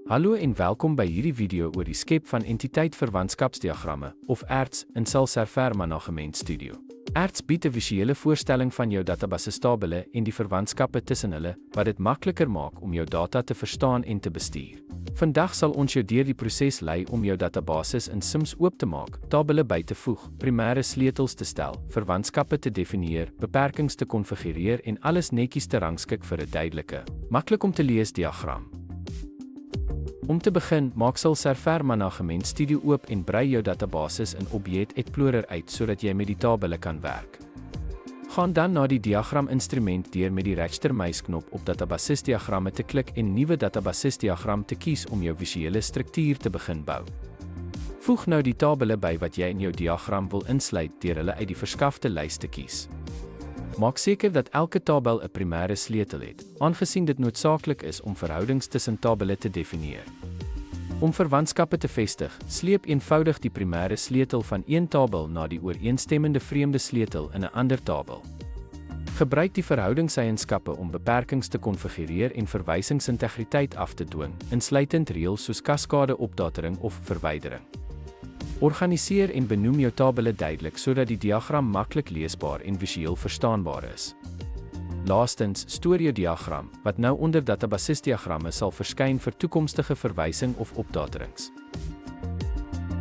Hallo en welkom by hierdie video oor die skep van entiteit-verwantskapsdiagramme, of ERTs, in Salserfer Management Studio. ERTs bied 'n visuele voorstelling van jou databasestabele en die verwantskappe tussen hulle, wat dit makliker maak om jou data te verstaan en te bestuur. Vandag sal ons jou deur die proses lei om jou databasis in Sims oop te maak, tabelle by te voeg, primêre sleutels te stel, verwantskappe te definieer, beperkings te konfigureer en alles netjies te rangskik vir 'n duidelike, maklik om te lees diagram. Om te begin, maak Salserfer Management Studio oop en brei jou databasis in Object Explorer uit sodat jy met die tabelle kan werk. Gaan dan na die diagram-instrument deur met die regtermuisknop op databasisdiagramme te klik en nuwe databasisdiagram te kies om jou visuele struktuur te begin bou. Voeg nou die tabelle by wat jy in jou diagram wil insluit deur hulle uit die verskafte lys te kies. Maak seker dat elke tabel 'n primêre sleutel het, aangesien dit noodsaaklik is om verhoudings tussen tabelle te definieer. Om verwantskappe te vestig, sleep eenvoudig die primêre sleutel van een tabel na die ooreenstemmende vreemde sleutel in 'n ander tabel. Gebruik die verhoudingseienskappe om beperkings te konfigureer en verwysingsintegriteit af te dwing, insluitend reëls soos kaskade opdatering of verwydering. Organiseer en benoem jou tabelle duidelik sodat die diagram maklik leesbaar en visueel verstaanbaar is. Laastens, stoor jou diagram, wat nou onder databasisdiagramme sal verskyn vir toekomstige verwysing of opdaterings.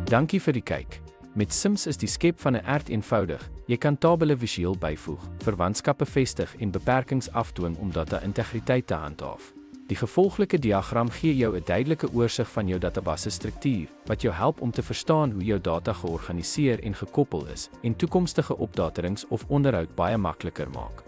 Dankie vir die kyk. Met Sims is die skep van 'n ERT eenvoudig. Jy kan tabelle visueel byvoeg, verwantskappe vestig en beperkings afdwing om data-integriteit te handhaaf. Die gevolglike diagram gee jou 'n duidelike oorsig van jou databasestruktuur, wat jou help om te verstaan hoe jou data georganiseer en gekoppel is, en toekomstige opdaterings of onderhoud baie makliker maak.